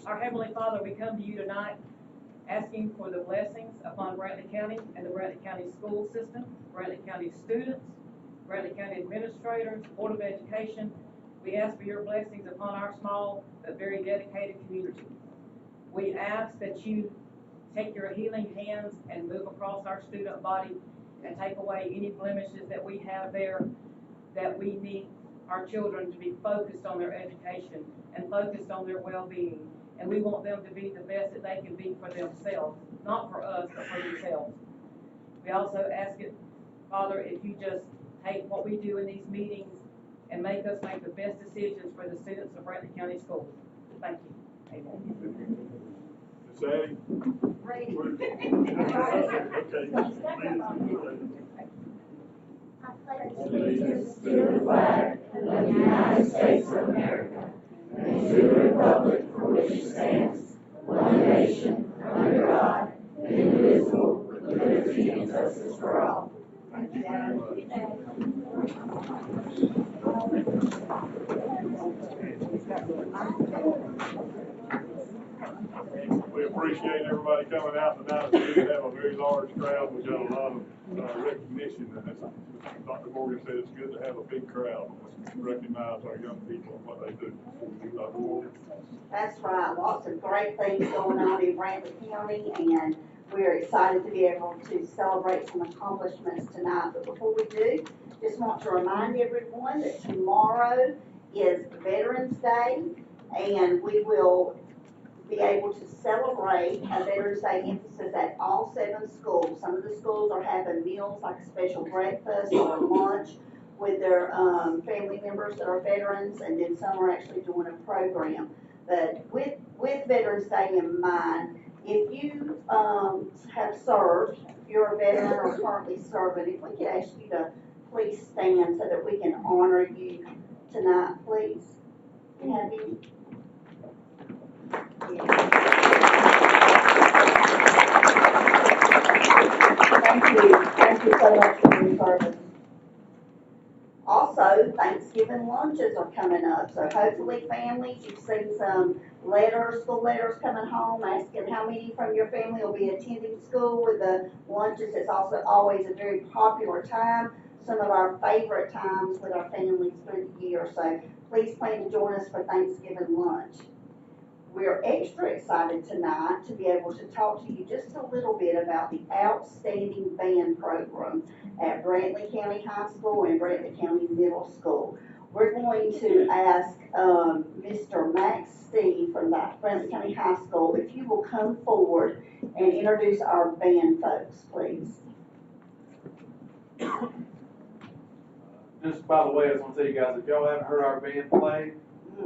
Our Heavenly Father, we come to you tonight asking for the blessings upon Brantley County and the Brantley County school system, Brantley County students, Brantley County administrators, Board of Education. We ask for your blessings upon our small but very dedicated community. We ask that you take your healing hands and move across our student body and take away any blemishes that we have there, that we need our children to be focused on their education and focused on their well-being. And we want them to be the best that they can be for themselves, not for us, but for themselves. We also ask it, Father, if you just take what we do in these meetings and make us make the best decisions for the students of Brantley County Schools. Thank you. Amen. Miss Addie? Ready. Allegiance to the flag of the United States of America and to the republic for which it stands, one nation, under God, indivisible, with liberty and justice for all. We appreciate everybody coming out tonight. We did have a very large crowd. We got a lot of recognition. And Dr. Morgan said it's good to have a big crowd. We recognize our young people and what they do. Dr. Morgan. That's right. Lots of great things going on in Brantley County, and we're excited to be able to celebrate some accomplishments tonight. But before we do, just want to remind everyone that tomorrow is Veterans Day, and we will be able to celebrate a Veterans Day emphasis at all 7 schools. Some of the schools are having meals like a special breakfast or lunch with their family members that are veterans, and then some are actually doing a program. But with Veterans Day in mind, if you have served, if you're a veteran or currently serving, if we could ask you to please stand so that we can honor you tonight, please. Have you? Thank you so much for your service. Also, Thanksgiving lunches are coming up, so hopefully families, you've seen some letters, school letters coming home asking how many from your family will be attending school with the lunches. It's also always a very popular time, some of our favorite times with our families through the year, so please plan to join us for Thanksgiving lunch. We're extra excited tonight to be able to talk to you just a little bit about the outstanding band program at Brantley County High School and Brantley County Middle School. We're going to ask Mr. Max Steve from Brantley County High School if you will come forward and introduce our band folks, please. Just by the way, I just want to tell you guys, if y'all haven't heard our band play,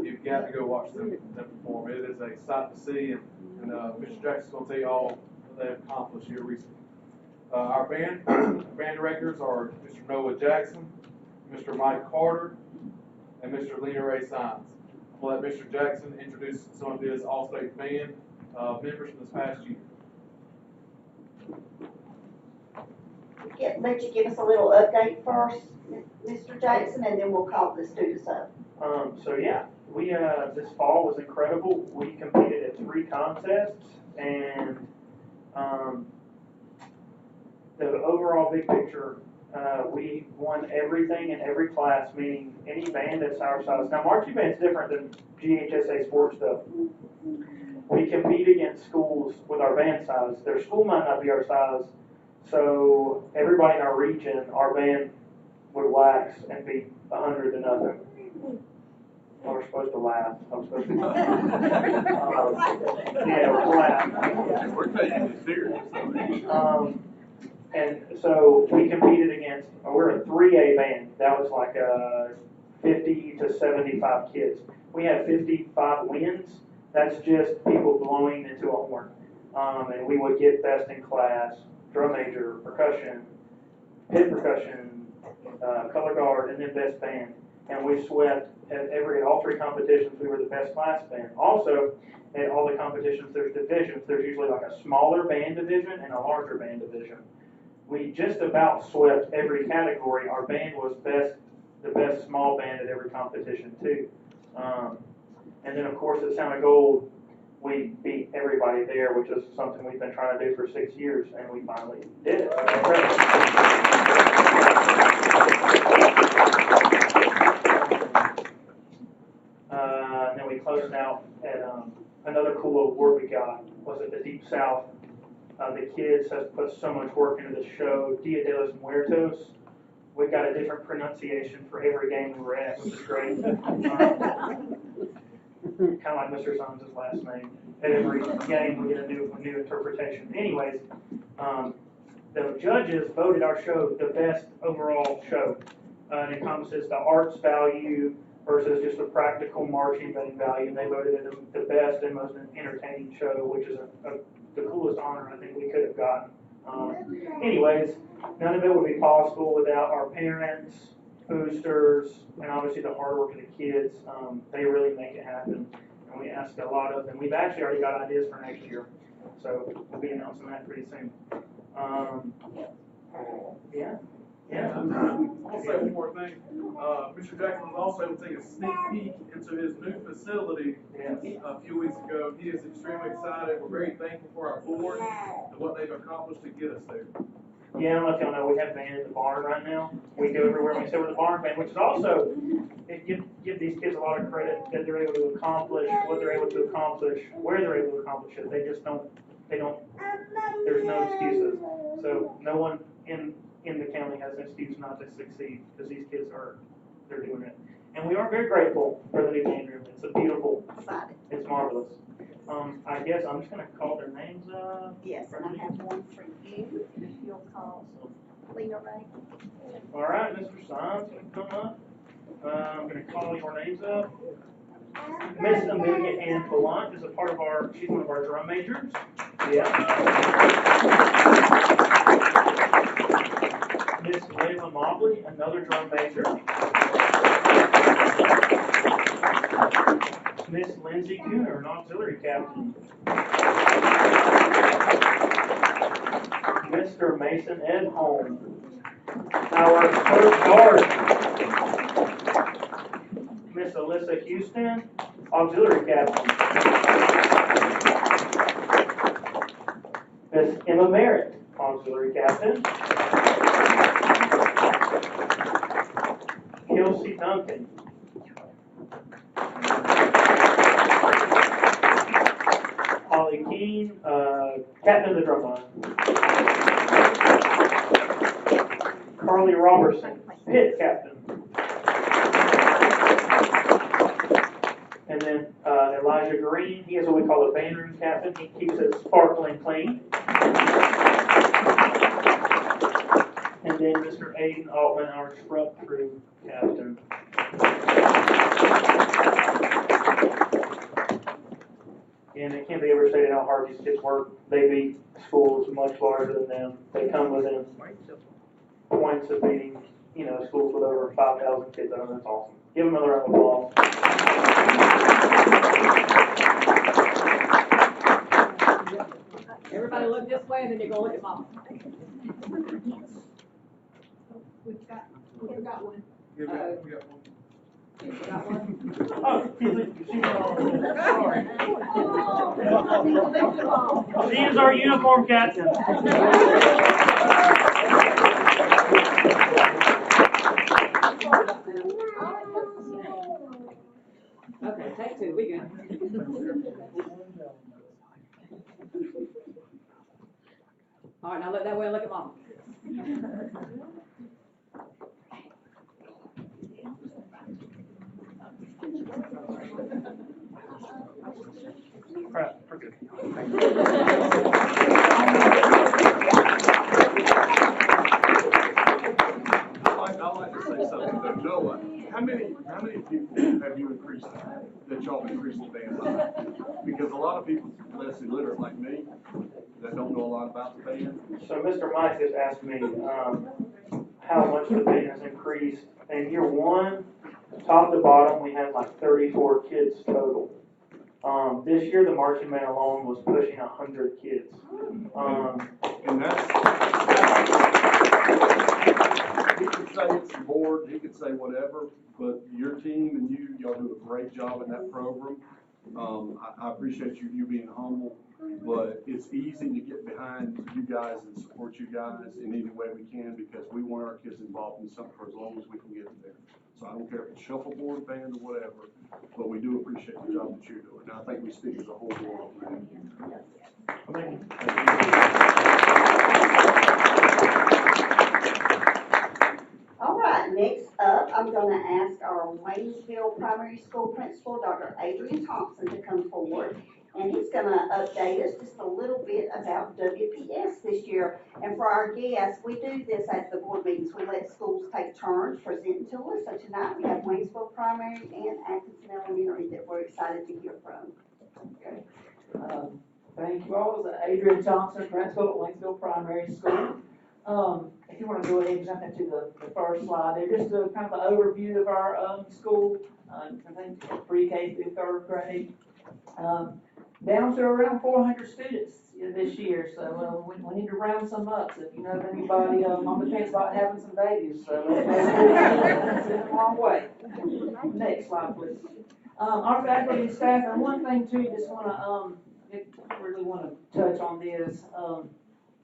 you've got to go watch them perform. It is a sight to see, and Mr. Jackson's going to tell you all what they've accomplished here recently. Our band directors are Mr. Noah Jackson, Mr. Mike Carter, and Mr. Lena Ray Sines. I'm going to let Mr. Jackson introduce some of his All-State band members from this past year. Let you give us a little update first, Mr. Jackson, and then we'll call the students up. So yeah, we this fall was incredible. We competed at 3 contests, and the overall big picture, we won everything in every class, meaning any band that's our size. Now, marching band's different than GHSA sports stuff. We compete against schools with our band size. Their school might not be our size, so everybody in our region, our band would wax and be 100 to nothing. Well, we're supposed to laugh. I'm supposed to laugh. Yeah, we're laughing. We're taking this serious. And so we competed against, we're a 3A band. That was like 50 to 75 kids. We had 55 wins. That's just people blowing into a horn. And we would get best in class, drum major, percussion, pit percussion, color guard, and then best band. And we swept at all 3 competitions. We were the best class band. Also, at all the competitions, there's divisions. There's usually like a smaller band division and a larger band division. we just about swept every category. Our band was the best small band at every competition too. And then of course at Sound of Gold, we beat everybody there, which is something we've been trying to do for 6 years, and we finally did it. And then we closed out at another cool award we got was at the Deep South. The kids have put so much work into the show, Dia de los Muertos. We got a different pronunciation for every game we were at, which is great. Kind of like Mr. Sons' last name. At every game, we get a new interpretation. Anyways, the judges voted our show the best overall show. It encompasses the arts value versus just the practical marching band value. And they voted it the best and most entertaining show, which is the coolest honor I think we could have gotten. Anyways, none of it would be possible without our parents, boosters, and obviously the hard work of the kids. They really make it happen, and we ask a lot of them. We've actually already got ideas for next year, so we'll be announcing that pretty soon. I'll say one more thing. Mr. Jackson was also able to take a sneak peek into his new facility a few weeks ago. He is extremely excited. We're very thankful for our board and what they've accomplished to get us there. Yeah, I don't know if y'all know, we have band in the barn right now. We go everywhere and we say we're the barn band, which is also, it give these kids a lot of credit that they're able to accomplish what they're able to accomplish, where they're able to accomplish it. There's no excuses. So no one in the county has an excuse not to succeed, because these kids they're doing it. And we are very grateful for the new band room. It's a beautiful, it's marvelous. I guess I'm just going to call their names up. Yes, and I have one for you, if you'll call Lena Ray. All right, Mr. Sines, come up. I'm going to call your names up. Miss Amelia Ann Gallant is she's one of our drum majors. Yeah. Miss Layla Mobley, another drum major. Miss Lindsay Cooner, an auxiliary captain. Mr. Mason Ed Holm, our first guard. Miss Alyssa Houston, auxiliary captain. Miss Emma Merritt, auxiliary captain. Kelsey Duncan. Holly Keene, captain of the drum line. Carly Robertson, pit captain. And then Elijah Green, he is what we call the band room captain. He keeps it sparkling clean. And then Mr. Aiden Altman, our scrub crew captain. And it can't be overstated how hard these kids work. They beat schools much larger than them. They come within points of beating, schools with over 5,000 kids. I know that's awesome. Give them another round of applause. Everybody look this way, and then you're gonna look at mom. We've got one. We got one. Got one? Oh, sorry. She is our uniform captain. Okay, take two, we good. All right, now look that way and look at mom. All right, we're good. I'd like to say something though. Noah, how many people have you increased that y'all increased the band by? Because a lot of people less illiterate like me that don't know a lot about the band. So Mr. Mike just asked me how much the band has increased. In year one, top to bottom, we had like 34 kids total. This year, the marching band alone was pushing 100 kids. And that's it's the board, he could say whatever, but your team and y'all do a great job in that program. I appreciate you being humble, but it's easy to get behind you guys and support you guys in any way we can, because we want our kids involved in something for as long as we can get them there. So I don't care if it's shuffleboard, band, or whatever, but we do appreciate the job that you're doing. And I think we speak as a whole board on All right, next up, I'm gonna ask our Waynesville Primary School Principal, Dr. Adrian Thompson, to come forward. And he's gonna update us just a little bit about WPS this year. And for our guests, we do this at the board meetings. We let schools take turns presenting to us. So tonight we have Waynesville Primary and Atkinson Elementary that we're excited to hear from. Okay. Thank you all. This is Adrian Thompson, principal at Waynesville Primary School. If you want to go ahead and jump into the first slide there, just a kind of an overview of our school. I think pre-K through third grade. Down to around 400 students this year, so we need to round some up. So if you know of anybody on the fence about having some babies, so that's a long way. Next slide, please. Our faculty and staff, and one thing too, just want to really want to touch on this.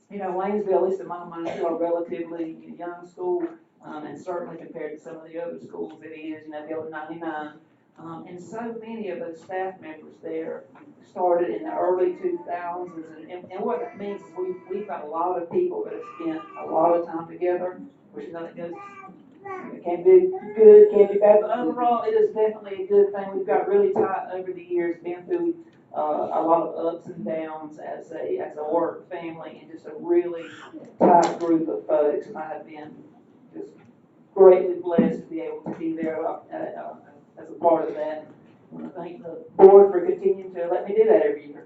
You know, Waynesville, at least in my mind, is still a relatively young school, and certainly compared to some of the other schools, it is. You know, the old 99. And so many of those staff members there started in the early 2000s, and what that means is we've got a lot of people that have spent a lot of time together, which it can be good, can be bad, but overall it is definitely a good thing. We've got really tight over the years, been through a lot of ups and downs as a work family, and just a really tight group of folks, and I have been just greatly blessed to be able to be there as a part of that. I want to thank the board for continuing to let me do that every year.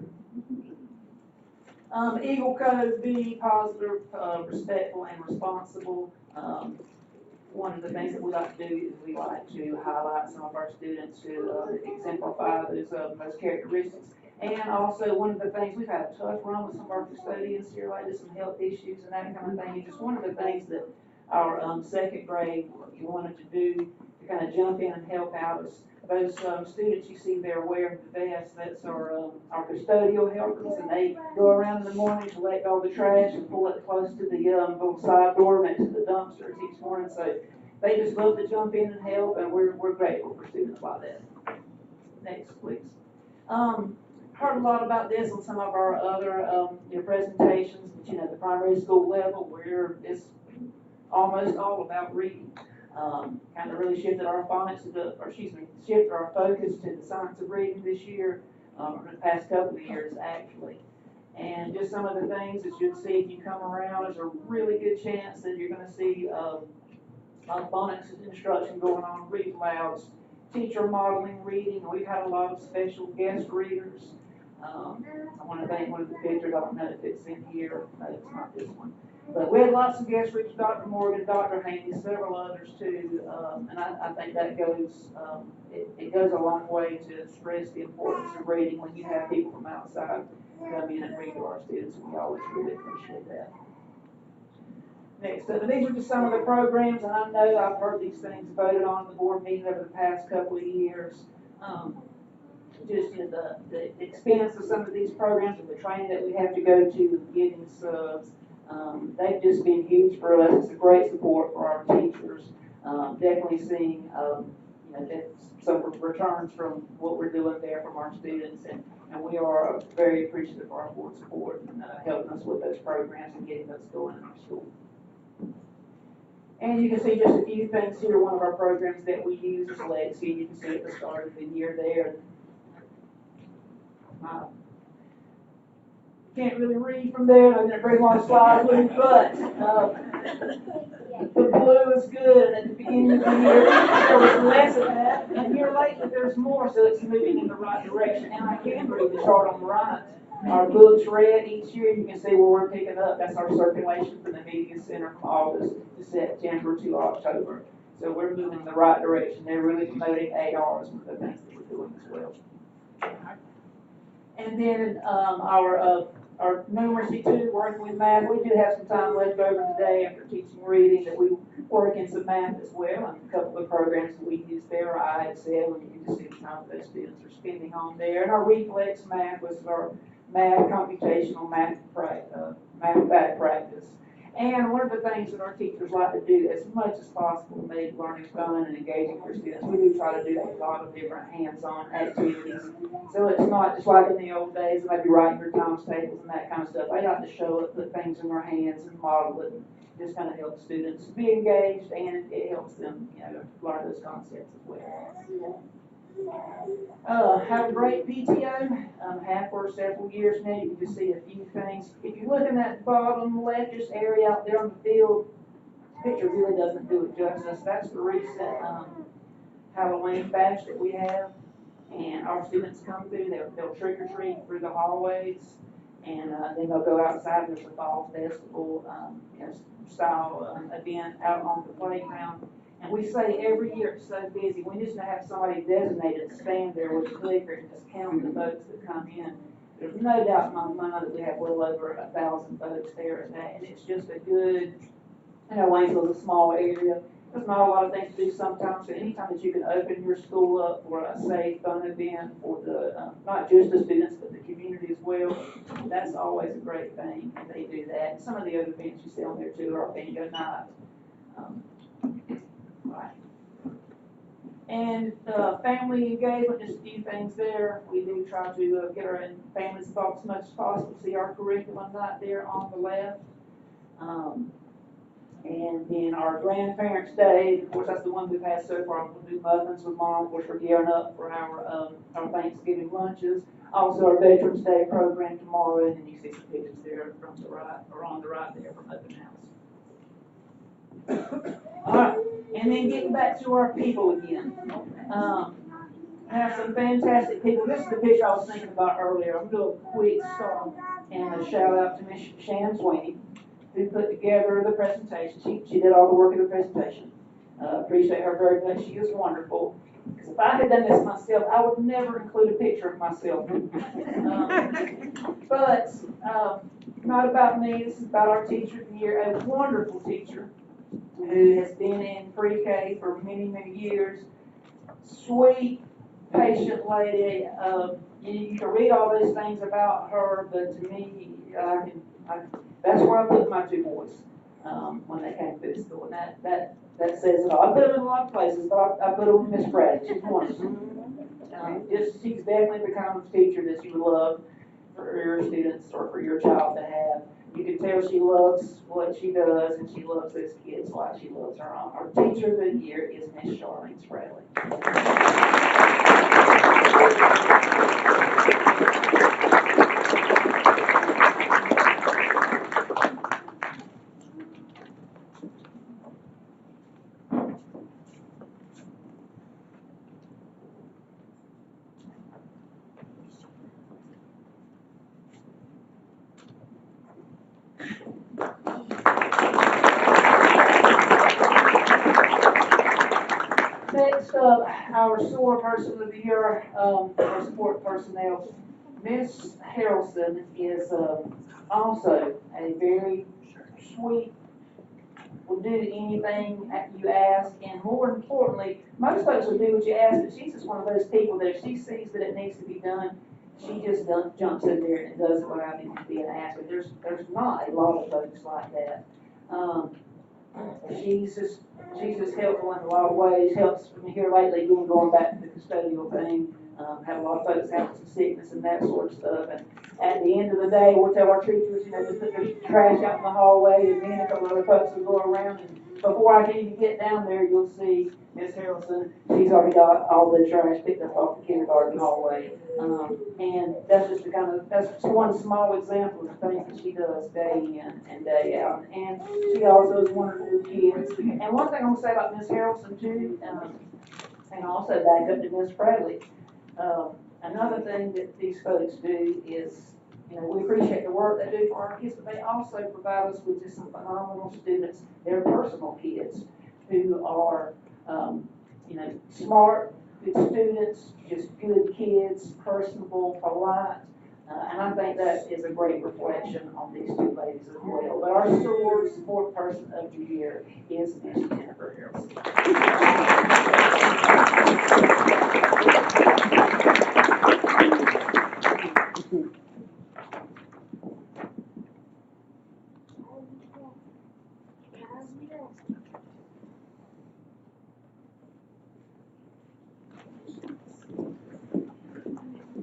Eagle Code, be positive, respectful, and responsible. One of the things that we like to do is we like to highlight some of our students to exemplify those characteristics. And also, one of the things, we've had a tough run with some of our custodians here lately, some health issues and that kind of thing. And just one of the things that our second grade wanted to do to kind of jump in and help out is those students you see there wearing the vests. That's our custodial helpers, and they go around in the morning to collect all the trash and pull it close to the little side door next to the dumpsters each morning. So they just love to jump in and help, and we're grateful for students like that. Next, please. Heard a lot about this on some of our other presentations, but the primary school level, it's almost all about reading. Kind of really shifted our shifted our focus to the science of reading this year, or the past couple of years actually. And just some of the things that you'll see if you come around, there's a really good chance that you're going to see phonics instruction going on, read louds, teacher modeling reading. We've had a lot of special guest readers. I want to thank one of the pictures, I don't know if it's in here, no, it's not this one. But we had lots of guest readers, Dr. Morgan, Dr. Haney, several others too, and I think that goes, it goes a long way to stress the importance of reading when you have people from outside come in and read to our students, and we always really appreciate that. Next up, these are just some of the programs, and I know I've heard these things voted on in the board meeting over the past couple of years. Just the expense of some of these programs and the training that we have to go to, getting subs. They've just been huge for us. It's a great support for our teachers. Definitely seeing some returns from what we're doing there from our students, and we are very appreciative of our board support and helping us with those programs and getting those going in our school. And you can see just a few things here. One of our programs that we use is Lexi. You can see at the start of the year there. Can't really read from there. I'm going to bring my slides with me, but the blue is good. And at the beginning of the year, there was less of that. And here lately, there's more, so it's moving in the right direction. And I can read the chart on the right. Our books read each year. You can see where we're picking up. That's our circulation from the media center from August to September to October. So we're moving in the right direction. They're really promoting AR is one of the things that we're doing as well. And then our numeracy too, working with math. We do have some time left over today after teaching reading that we work in some math as well, and a couple of programs that we use there are Excel, and you can see the time those students are spending on there. And our reflex math was our math computational mathematic practice. And one of the things that our teachers like to do as much as possible to make learning fun and engaging for students, we do try to do a lot of different hands-on activities. So it's not just like in the old days, maybe writing your times tables and that kind of stuff. They like to show it, put things in their hands and model it, and just kind of help students be engaged, and it helps them, learn those concepts as well. Have a great PTO. Have for several years now. You can just see a few things. If you look in that bottom leftist area out there on the field, the picture really doesn't do it justice. That's the recent Halloween bash that we have, and our students come through. They'll trick or treat through the hallways, and then they'll go outside. There's a fall festival style event out on the playground. And we say every year it's so busy, we just have somebody designated to stand there with a clicker and just count the votes that come in. There's no doubt in my mind that we have well over 1,000 votes there a day, and it's just a good, Waynesville's a small area. There's not a lot of things to do sometimes, so anytime that you can open your school up for a safe, fun event for the, not just the students, but the community as well, that's always a great thing, and they do that. And some of the other events you see on there too are bingo night. Right. And family engagement, just a few things there. We do try to get our families involved as much as possible. See our curriculum night there on the left. And then our Grandparents' Day, of course, that's the one we've had so far. We'll do muffins with Mom. Of course, we're gearing up for our Thanksgiving lunches. Also, our Veterans' Day program tomorrow, and then you see some pictures there from the right, or on the right there from open house. All right, and then getting back to our people again. Have some fantastic people. This is the picture I was thinking about earlier. I'm going to do a quick stop and a shout out to Miss Shannon Sweeney, who put together the presentation. She did all the work of the presentation. Appreciate her very much. She is wonderful. Because if I had done this myself, I would never include a picture of myself. But not about me. This is about our teacher of the year, a wonderful teacher who has been in pre-K for many, many years. Sweet, patient lady. You can read all those things about her, but to me, that's where I put my two boys when they came through school, and that says it all. I put them in a lot of places, but I put them with Miss Brad. She's wonderful. She's definitely the kind of teacher that you would love for your students or for your child to have. You can tell she loves what she does, and she loves those kids like she loves her own. Our teacher of the year is Miss Charlene Spradley. Next up, our SOAR Person of the Year, our support personnel. Miss Harrelson is also a very sweet, will do anything you ask, and more importantly, most folks will do what you ask, but she's just one of those people that if she sees that it needs to be done, she just jumps in there and does it without even being asked. And there's not a lot of folks like that. She's just helpful in a lot of ways. Helps me here lately, again, going back to the custodial thing. Had a lot of folks having some sickness and that sort of stuff. And at the end of the day, we'll tell our teachers, just put their trash out in the hallway, and then a couple other folks will go around. And before I can even get down there, you'll see Miss Harrelson. She's already got all the trash picked up off the kindergarten hallway. And that's just that's one small example of the things that she does day in and day out. And she also is wonderful with kids. And one thing I'm going to say about Miss Harrelson too, and also back up to Miss Bradley, another thing that these folks do is, we appreciate the work they do for our kids, but they also provide us with just some phenomenal students. They're personal kids who are, smart, good students, just good kids, personable, polite, And I think that is a great reflection on these two ladies as well. But our SOAR Sport Person of the Year is Miss Jennifer Harrison.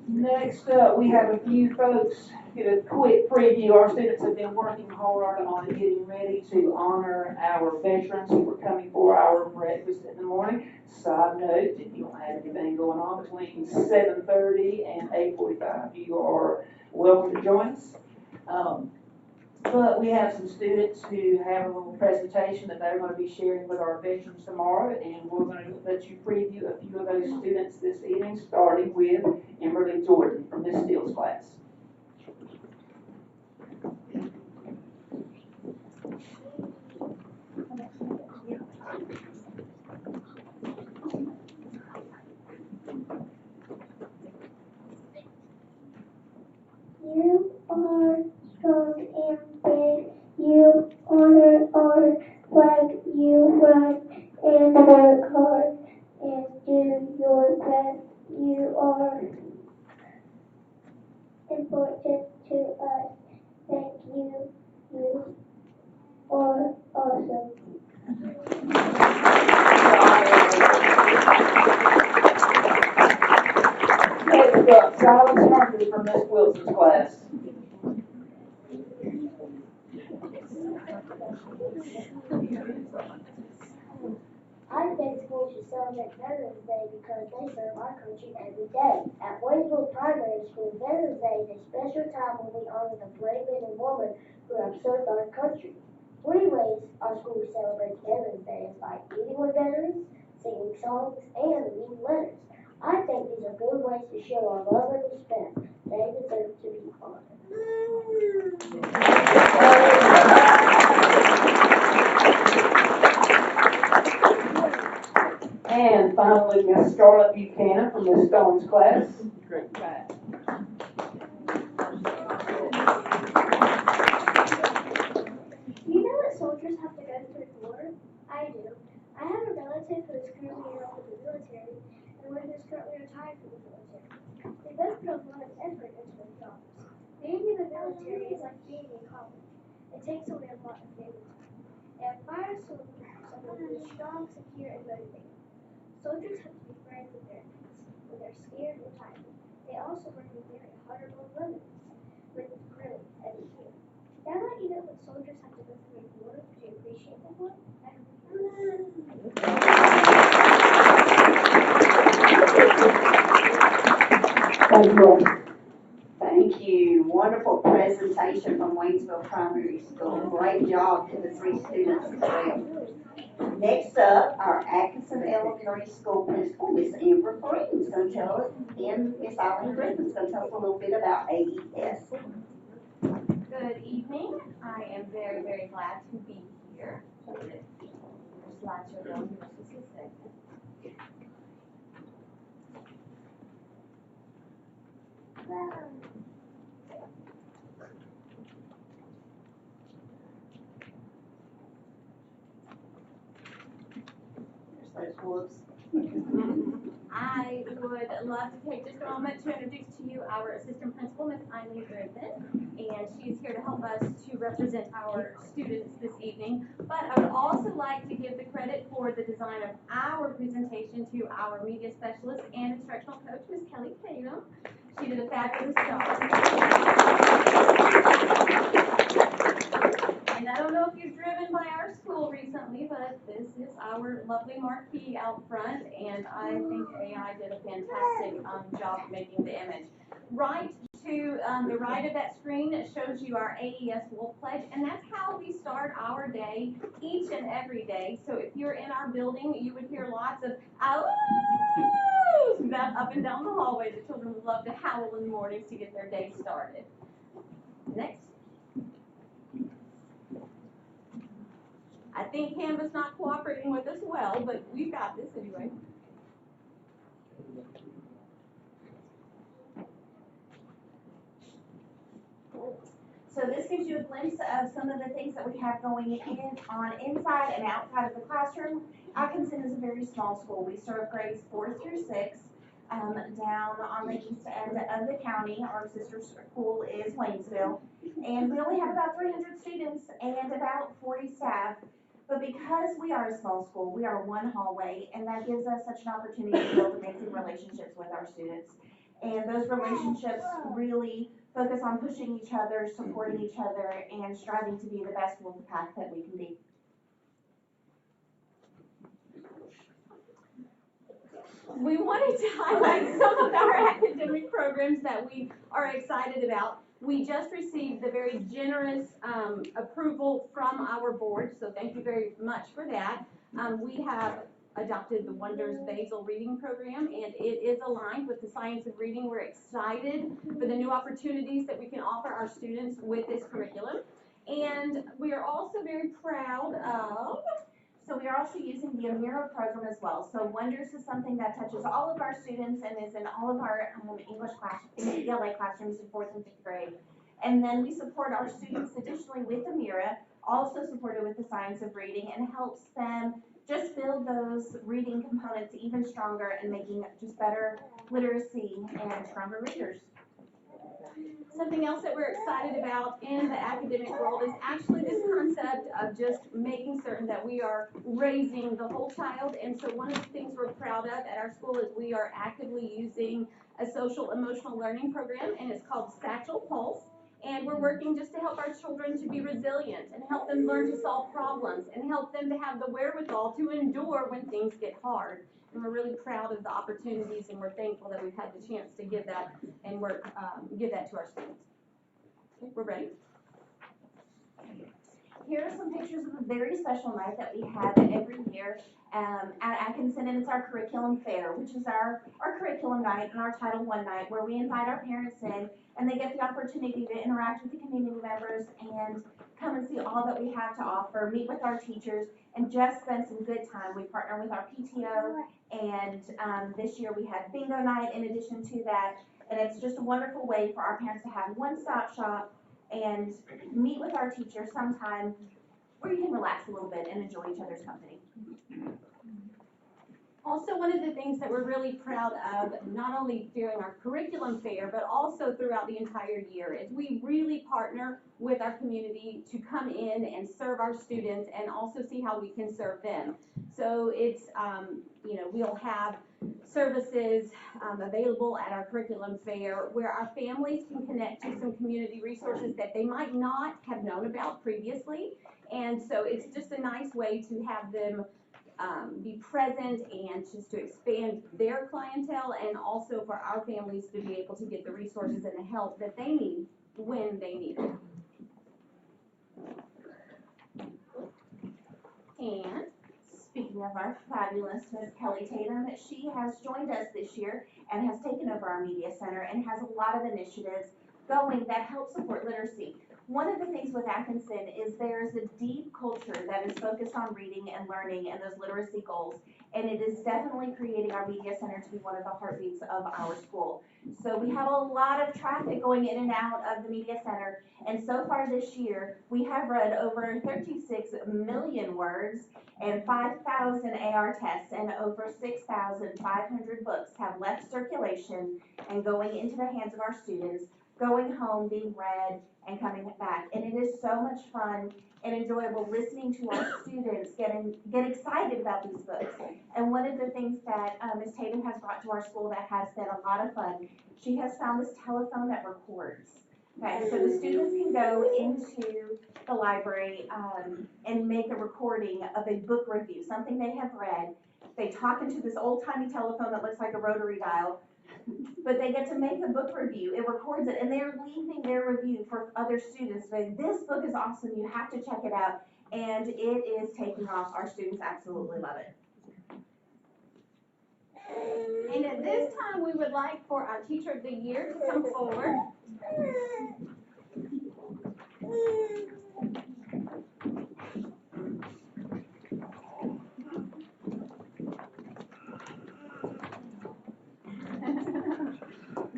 Next up, we have a few folks, get a quick preview. Our students have been working hard on getting ready to honor our veterans who were coming for our breakfast in the morning. Side note, if you don't have anything going on between 7:30 and 8:45, you are welcome to join us. But we have some students who have a little presentation that they're going to be sharing with our veterans tomorrow, and we're going to let you preview a few of those students this evening, starting with Kimberly Jordan from Miss Steele's class. You are strong and brave. You honor our flag. You run and work hard and do your best. You are important to us. Thank you. You are awesome. Next up, Silas Murphy from Miss Wilson's class. I think schools should celebrate Veterans Day because they serve our country every day. At Waynesville Primary School, Veterans Day is a special time when we honor the brave men and women who have served our country. Three ways our school celebrates Veterans Day is by eating with veterans, singing songs, and reading letters. I think these are good ways to show our love and respect. They deserve to be honored. And finally, Miss Scarlett Buchanan from Miss Stone's class. Great class. You know that soldiers have to go through war? I do. I have a relative who is currently enrolled in the military and one who is currently retired from the military. They both put a lot of effort into their jobs. Being in the military is like being in college. It takes away a lot of family time. It requires someone who is strong, secure, and motivated. Soldiers have to be friends with their enemies when they're scared or tired. They also learn to marry honorable women with really every year. Now that you know what soldiers have to go through in war to appreciate them more, Thank you. Thank you. Wonderful presentation from Waynesville Primary School. Great job to the three students as well. Next up, our Atkinson Elementary School Principal, Miss Amber Green, is going to tell us, and Miss Eileen Griffin is going to tell us a little bit about AES. Good evening. I am very, very glad to be here. Your slideshow going here just a second. There's those wolves. I would love to take just a moment to introduce to you our assistant principal, Miss Eileen Griffin, and she is here to help us to represent our students this evening. But I would also like to give the credit for the design of our presentation to our media specialist and instructional coach, Miss Kelly Tatum. She did a fabulous job. And I don't know if you've driven by our school recently, but this is our lovely marquee out front, and I think AI did a fantastic job making the image. Right to the right of that screen shows you our AES Wolf Pledge, and that's how we start our day each and every day. So if you're in our building, you would hear lots of "ows" that up and down the hallway. The children would love to howl in the mornings to get their day started. Next. I think Canva's not cooperating with us well, but we've got this anyway. So this gives you a glimpse of some of the things that we have going on inside and outside of the classroom. Atkinson is a very small school. We serve grades 4 through 6. Down on the east end of the county, our sister school is Waynesville, and we only have about 300 students and about 40 staff. But because we are a small school, we are one hallway, and that gives us such an opportunity to build amazing relationships with our students. And those relationships really focus on pushing each other, supporting each other, and striving to be the best wolf pack that we can be. We wanted to highlight some of our academic programs that we are excited about. We just received the very generous approval from our board, so thank you very much for that. We have adopted the Wonders Basel Reading Program, and it is aligned with the science of reading. We're excited for the new opportunities that we can offer our students with this curriculum. And we are also very proud of So we are also using the Amira program as well. So Wonders is something that touches all of our students and is in all of our English class, ELA classrooms in 4th and 5th grade. And then we support our students additionally with Amira, also supported with the science of reading, and helps them just build those reading components even stronger and making just better literacy and stronger readers. something else that we're excited about in the academic world is actually this concept of just making certain that we are raising the whole child. And so one of the things we're proud of at our school is we are actively using a social emotional learning program, and it's called Satchel Pulse. And we're working just to help our children to be resilient and help them learn to solve problems and help them to have the wherewithal to endure when things get hard. And we're really proud of the opportunities, and we're thankful that we've had the chance to give that and give that to our students. Okay, we're ready. Here are some pictures of a very special night that we have every year at Atkinson, and it's our curriculum fair, which is our curriculum night and our Title I night, where we invite our parents in, and they get the opportunity to interact with the community members and come and see all that we have to offer, meet with our teachers, and just spend some good time. We partner with our PTO, and this year we had bingo night in addition to that, and it's just a wonderful way for our parents to have one-stop shop and meet with our teachers sometime where you can relax a little bit and enjoy each other's company. Also, one of the things that we're really proud of, not only during our curriculum fair, but also throughout the entire year, is we really partner with our community to come in and serve our students and also see how we can serve them. So it's, we'll have services available at our curriculum fair where our families can connect to some community resources that they might not have known about previously. And so it's just a nice way to have them be present and just to expand their clientele, and also for our families to be able to get the resources and the help that they need when they need it. And speaking of our fabulous Miss Kelly Tatum, she has joined us this year and has taken over our media center and has a lot of initiatives going that help support literacy. One of the things with Atkinson is there's a deep culture that is focused on reading and learning and those literacy goals, and it is definitely creating our media center to be one of the heartbeats of our school. So we have a lot of traffic going in and out of the media center, and so far this year, we have read over 36 million words and 5,000 AR tests, and over 6,500 books have left circulation and going into the hands of our students, going home, being read, and coming back. And it is so much fun and enjoyable listening to our students get excited about these books. And one of the things that Ms. Tatum has brought to our school that has been a lot of fun, she has found this telephone that records. Okay, so the students can go into the library and make a recording of a book review, something they have read. They talk into this old-timey telephone that looks like a rotary dial, but they get to make a book review. It records it, and they're leaving their review for other students saying, this book is awesome, you have to check it out, and it is taking off. Our students absolutely love it. And at this time, we would like for our Teacher of the Year to come forward.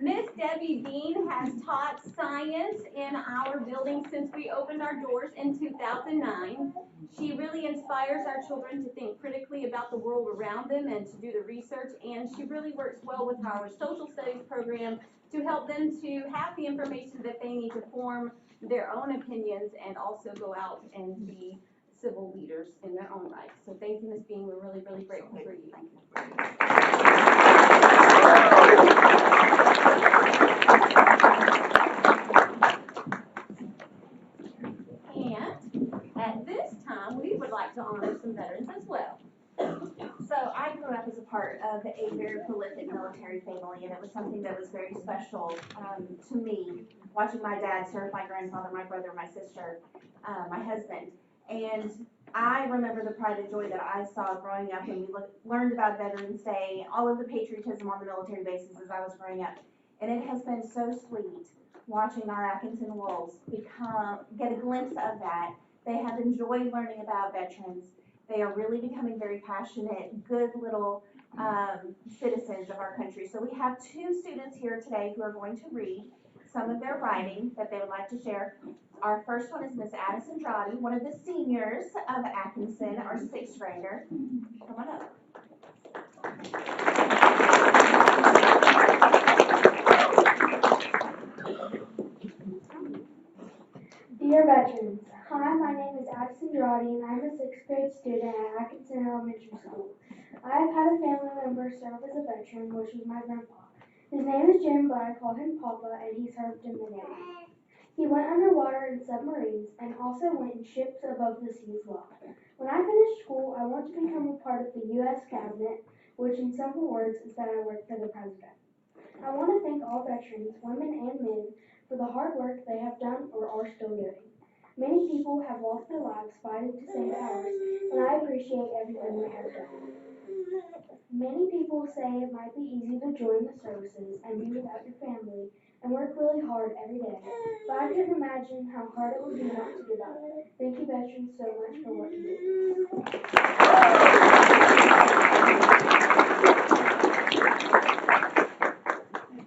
Miss Debbie Dean has taught science in our building since we opened our doors in 2009. She really inspires our children to think critically about the world around them and to do the research, and she really works well with our social studies program to help them to have the information that they need to form their own opinions and also go out and be civil leaders in their own right. So thank you, Ms. Bean. We're really, really grateful for you. And at this time, we would like to honor some veterans as well. So I grew up as a part of a very prolific military family, and it was something that was very special to me, watching my dad serve, my grandfather, my brother, my sister, my husband. And I remember the pride and joy that I saw growing up when we learned about Veterans Day, all of the patriotism on the military bases as I was growing up. And it has been so sweet watching our Atkinson Wolves get a glimpse of that. They have enjoyed learning about veterans. They are really becoming very passionate, good little citizens of our country. So we have two students here today who are going to read some of their writing that they would like to share. Our first one is Miss Addison Drawdy, one of the seniors of Atkinson, our 6th grader. Come on up. Dear veterans, hi, my name is Addison Drawdy and I'm a 6th grade student at Atkinson Elementary School. I have had a family member serve as a veteran, which was my grandpa. His name is Jim, but I call him Papa, and he served in the Navy. He went underwater in submarines and also went in ships above the sea as well. When I finish school, I want to become a part of the U.S. cabinet, which in simple words is that I work for the president. I want to thank all veterans, women and men, for the hard work they have done or are still doing. Many people have lost their lives fighting to save ours, and I appreciate everything they have done. Many people say it might be easy to join the services and be without your family and work really hard every day, but I couldn't imagine how hard it would be not to give up. Thank you, veterans, so much for what you do.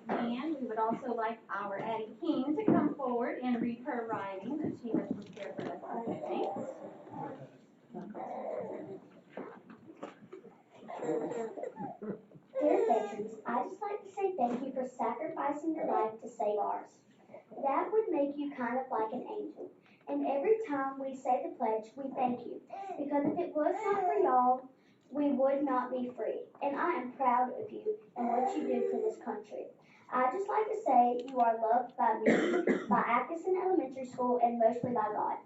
And we would also like our Addie King to come forward and read her writing that she has prepared for us today. Dear veterans, I'd just like to say thank you for sacrificing your life to save ours. That would make you kind of like an angel. And every time we say the pledge, we thank you. Because if it was not for y'all, we would not be free. And I am proud of you and what you do for this country. I'd just like to say you are loved by me, by Atkinson Elementary School, and mostly by God.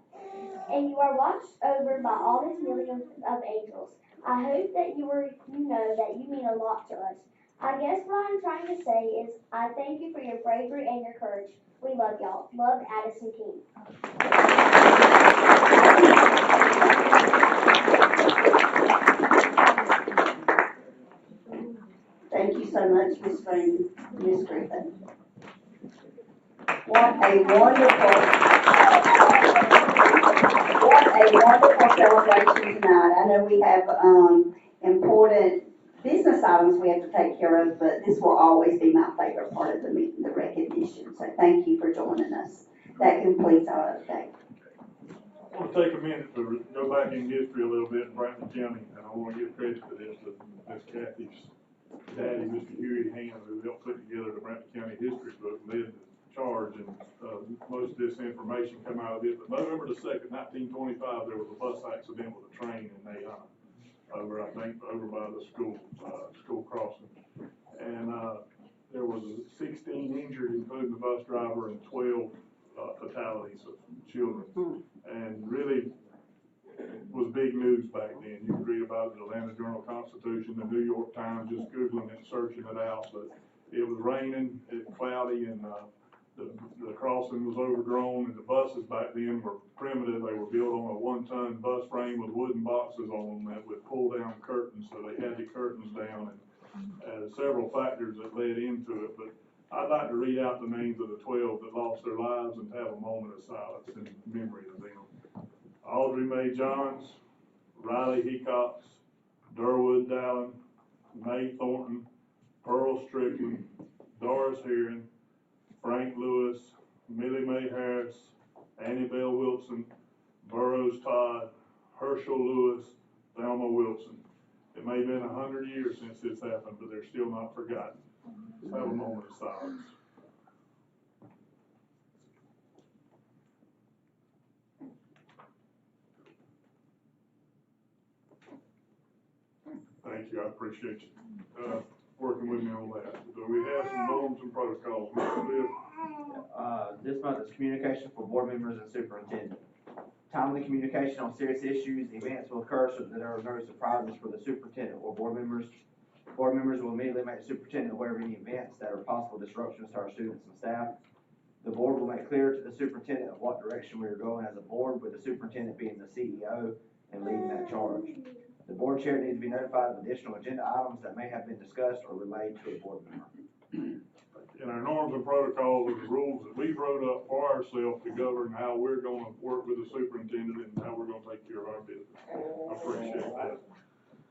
And you are watched over by all his millions of angels. I hope that you know that you mean a lot to us. I guess what I'm trying to say is I thank you for your bravery and your courage. We love y'all. Love, Addison King. Thank you so much, Miss Griffin. What a wonderful celebration tonight. I know we have important business items we have to take care of, but this will always be my favorite part of the meeting, the recognition. So thank you for joining us. That completes our update. I want to take a minute to go back in history a little bit in Brantley County, and I want to give credit to this to Miss Kathy's daddy, Mr. Huey Hand, who helped put together the Brantley County History book, led the charge, and most of this information come out of it. But November the 2nd, 1925, there was a bus accident with a train in Nahana, over by the school crossing, and there was 16 injured, including the bus driver, and 12 fatalities of children, and really was big news back then. You could read about it in the Atlanta Journal-Constitution, the New York Times, just Googling it, searching it out. But it was raining, it was cloudy, and the crossing was overgrown, and the buses back then were primitive. They were built on a 1-ton bus frame with wooden boxes on them that would pull down curtains, so they had the curtains down, and several factors that led into it. But I'd like to read out the names of the 12 that lost their lives and have a moment of silence in memory of them. Audrey Mae Johns, Riley Hecox, Durwood Dallin, Mae Thornton, Pearl Strickland, Doris Heron, Frank Lewis, Millie Mae Harris, Annie Bell Wilson, Burroughs Todd, Herschel Lewis, Thelma Wilson. It may have been 100 years since this happened, but they're still not forgotten. Let's have a moment of silence. Thank you, I appreciate you, working with me on that. So we have some norms and protocols. Mr. Smith? This month is communication for board members and superintendent. Timely communication on serious issues, events will occur so that there are no surprises for the superintendent or board members. Board members will immediately make the superintendent aware of any events that are possible disruptions to our students and staff. The board will make clear to the superintendent of what direction we are going as a board, with the superintendent being the CEO and leading that charge. The board chair needs to be notified of additional agenda items that may have been discussed or relayed to a board member. In our norms and protocols are the rules that we wrote up for ourselves to govern how we're gonna work with the superintendent and how we're gonna take care of our business. I appreciate that.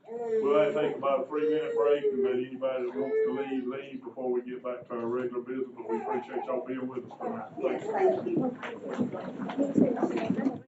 We'll take about a 3-minute break and let anybody that wants to leave before we get back to our regular business, but we appreciate y'all being with us tonight. Yes, thank you.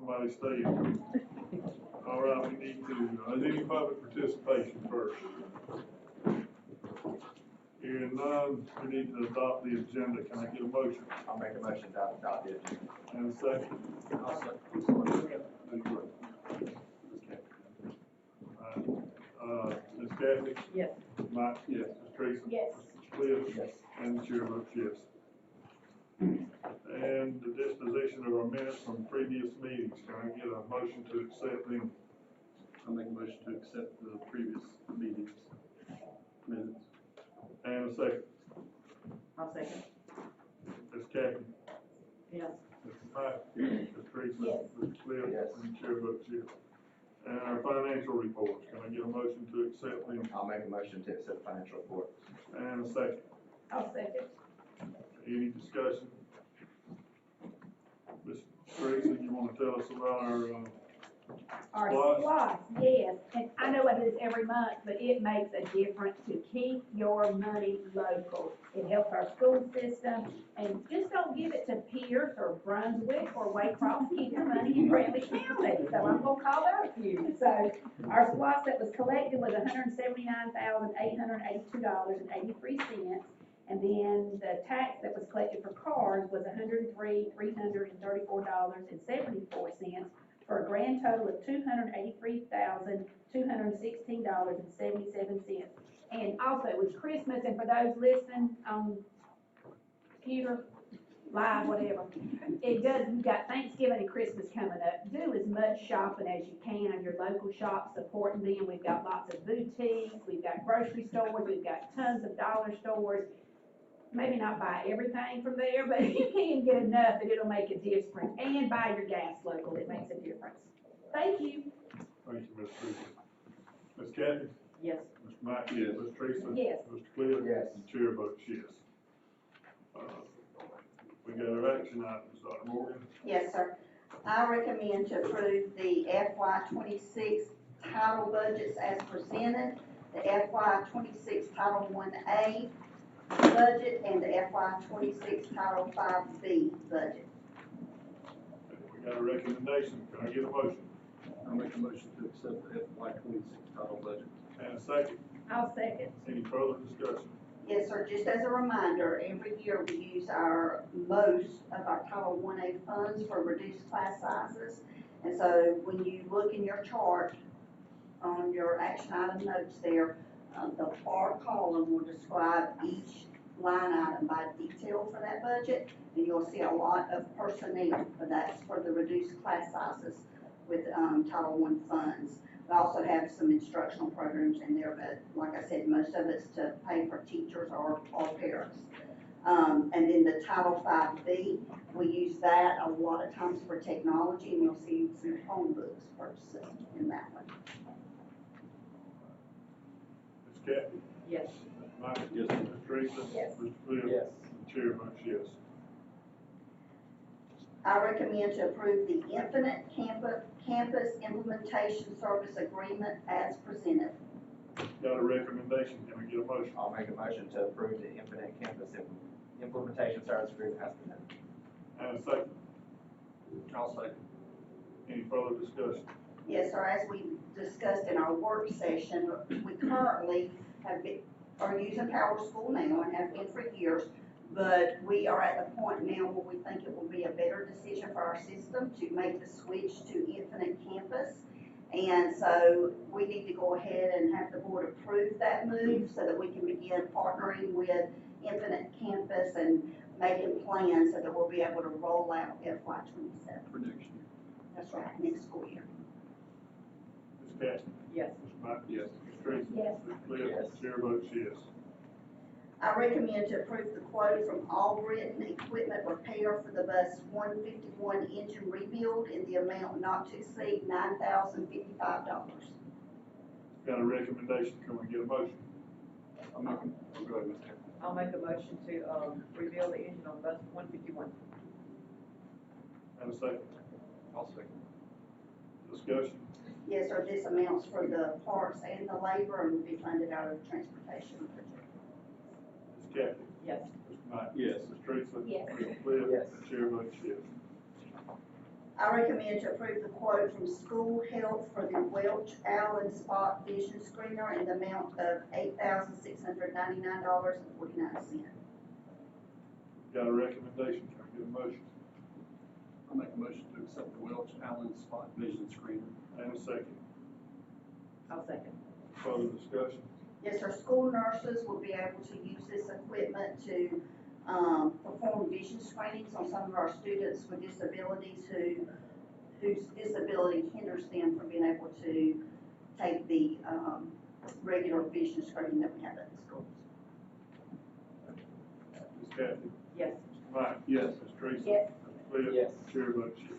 Somebody stay. All right, we need to, is any public participation first? Hearing none, we need to adopt the agenda. Can I get a motion? I'll make a motion to adopt it. And a second? I'll second. Ms. Kathy? Yes. Mike? Yes. Ms. Teresa? Yes. Mr. Cliff? Yes. And the chair votes yes. And the disposition of our minutes from previous meetings, can I get a motion to accept them? I'll make a motion to accept the previous meetings minutes. And a second? I'll second. Ms. Kathy? Yes. Mr. Mike? Ms. Teresa? Yes. Mr. Cliff? Yes. And the chair votes yes. And our financial reports, can I get a motion to accept them? I'll make a motion to accept the financial report. And a second? I'll second. Any discussion? Ms. Teresa, you wanna tell us about Our Squash? squash, yes, and I know I do this every month, but it makes a difference to keep your money local. It helps our school system, and just don't give it to Pierce or Brunswick or Waycross, keep your money in Bradley County. So I'm gonna call out a few. So our squash that was collected was $179,882.83. And then the tax that was collected for cars was $103,334.74, for a grand total of $283,216.77. And also it was Christmas, and for those listening on computer, live, whatever, it does, we've got Thanksgiving and Christmas coming up. Do as much shopping as you can on your local shops, supporting them. We've got lots of boutiques, we've got grocery stores, we've got tons of dollar stores. Maybe not buy everything from there, but you can get enough that it'll make a difference. And buy your gas local, it makes a difference. Thank you. Thank you, Ms. Teresa. Ms. Kathy? Yes. Mr. Mike? Yes. Ms. Teresa? Yes. Mr. Cliff? Yes. And the chair votes yes. We got our action items, Dr. Morgan. Yes, sir. I recommend to approve the FY '26 title budgets as presented, the FY '26 Title 1A budget, and the FY '26 Title 5B budget. We got a recommendation. Can I get a motion? I'll make a motion to accept the FY '26 title budget. And a second? I'll second. Any further discussion? Yes, sir. Just as a reminder, every year we use most of our Title 1A funds for reduced class sizes. And so when you look in your chart on your action item notes there, the far column will describe each line item by detail for that budget. And you'll see a lot of personnel, but that's for the reduced class sizes with Title I funds. We also have some instructional programs in there, but like I said, most of it's to pay for teachers or parents. And then the Title 5B, we use that a lot of times for technology, and you'll see some phone books purchases in that one. Ms. Kathy? Yes. Mr. Mike? Yes. Ms. Teresa? Yes. Mr. Cliff? Yes. The chair votes yes. I recommend to approve the Infinite Campus Implementation Service Agreement as presented. Got a recommendation. Can I get a motion? I'll make a motion to approve the Infinite Campus Implementation Service Agreement as presented. And a second? I'll second. Any further discussion? Yes, sir, as we discussed in our work session, we currently are using Power School now and have been for years, but we are at the point now where we think it will be a better decision for our system to make the switch to Infinite Campus. And so we need to go ahead and have the board approve that move so that we can begin partnering with Infinite Campus and making plans so that we'll be able to roll out FY '27. For next year. That's right, next school year. Ms. Kathy? Yes. Mr. Mike? Yes. Ms. Teresa? Yes. Mr. Cliff? Yes. The chair votes yes. I recommend to approve the quote from Albritton Equipment Repair for the bus 151 engine rebuild in the amount not to exceed $9,055. Got a recommendation. Can we get a motion? I'll make them, go ahead, Mr. Chairman. I'll make a motion to, rebuild the engine on bus 151. And a second? I'll second. Discussion? Yes, sir, this amounts for the parts and the labor and will be funded out of the transportation budget. Ms. Kathy? Yes. Mr. Mike? Yes. Ms. Teresa? Yes. Mr. Cliff? Yes. The chair votes yes. I recommend to approve the quote from School Health for the Welch Allen Spot Vision Screener in the amount of $8,699.49. Got a recommendation, can I get a motion? I'll make a motion to accept the Welch Allen Spot Vision Screener. And a second. I'll second. Further discussion? Yes, our school nurses will be able to use this equipment to perform vision screenings on some of our students with disabilities whose disability hinders them from being able to take the regular vision screening that we have at the schools. Ms. Kathy? Yes. Mr. Mike? Yes. Ms. Teresa? Yes. Mr. Cliff? Yes. Chair votes yes.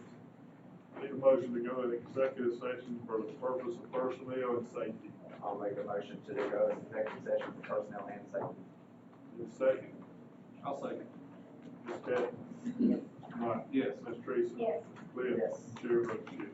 Need a motion to go into executive session for the purpose of personnel and safety. I'll make a motion to go into executive session for personnel and safety. Need a second? I'll second. Ms. Kathy? Yes. Mr. Mike? Yes. Ms. Teresa? Yes. Mr. Cliff? Yes. Chair votes yes.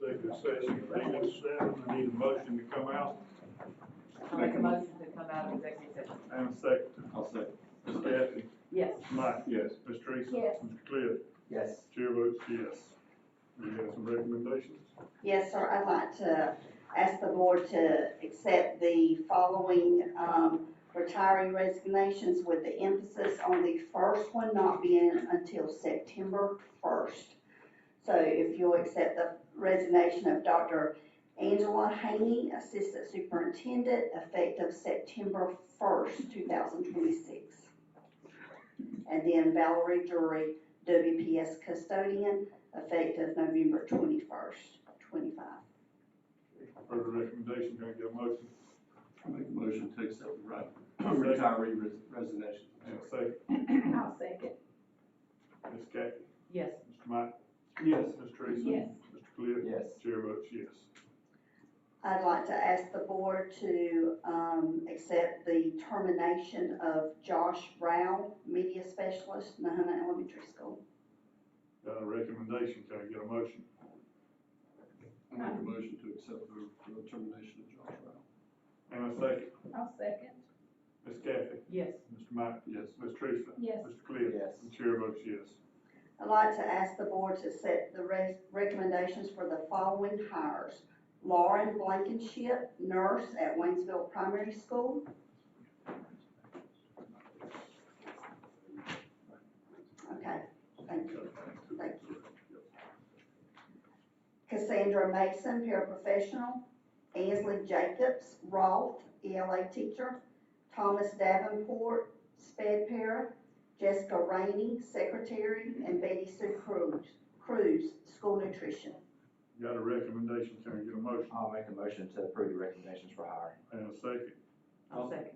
Executive session, 8:07, I need a motion to come out, I'll make a motion to come out of executive session. and a second. I'll second. Ms. Kathy? Yes. Mr. Mike? Yes. Ms. Teresa? Yes. Mr. Cliff? Yes. Chair votes yes. We have some recommendations. Yes, sir, I'd like to ask the board to accept the following, retiree resignations with the emphasis on the first one not being until September 1st. So if you'll accept the resignation of Dr. Angela Haney, Assistant Superintendent, effective September 1st, 2026. And then Valerie Drury, WPS Custodian, effective November 21st, 25. Further recommendation, can I get a motion? I make a motion to accept the retiree resignation. And a second. I'll second. Ms. Kathy? Yes. Mr. Mike? Yes. Ms. Teresa? Yes. Mr. Cliff? Yes. Chair votes yes. I'd like to ask the board to accept the termination of Josh Rao, Media Specialist, Nahana Elementary School. Got a recommendation, can I get a motion? I make a motion to accept the termination of Josh Rao. And a second. I'll second. Ms. Kathy? Yes. Mr. Mike? Yes. Ms. Teresa? Yes. Mr. Cliff? Yes. And chair votes yes. I'd like to ask the board to set the recommendations for the following hires. Lauren Blankenship, nurse at Waynesville Primary School. Okay, thank you. Thank you. Cassandra Mason, paraprofessional. Ansley Jacobs, Roth, ELA teacher. Thomas Davenport, sped para. Jessica Rainey, secretary, and Betty Sue Cruz, school nutrition. Got a recommendation, can I get a motion? I'll make a motion to approve the recommendations for hire. And a second. I'll second.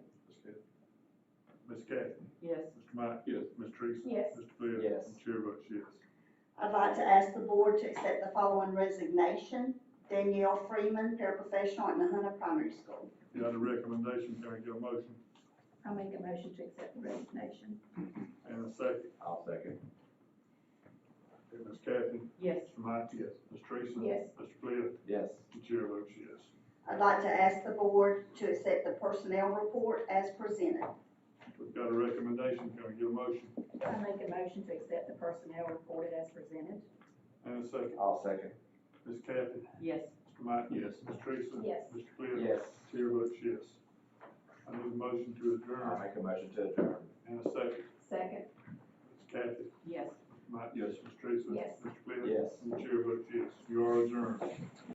Ms. Kathy? Yes. Mr. Mike? Yes. Ms. Teresa? Yes. Mr. Cliff? Yes. And chair votes yes. I'd like to ask the board to accept the following resignation. Danielle Freeman, paraprofessional at Nahana Primary School. Got a recommendation, can I get a motion? I'll make a motion to accept the resignation. And a second. I'll second. Okay, Ms. Kathy? Yes. Mr. Mike? Yes. Ms. Teresa? Yes. Mr. Cliff? Yes. The chair votes yes. I'd like to ask the board to accept the personnel report as presented. We've got a recommendation, can I get a motion? I'll make a motion to accept the personnel report as presented. And a second. I'll second. Ms. Kathy? Yes. Mr. Mike? Yes. Ms. Teresa? Yes. Mr. Cliff? Yes. Chair votes yes. I need a motion to I'll adjourn. make a motion to adjourn. And a second. Second. Ms. Kathy? Yes. Mr. Mike? Yes. Ms. Teresa? Yes.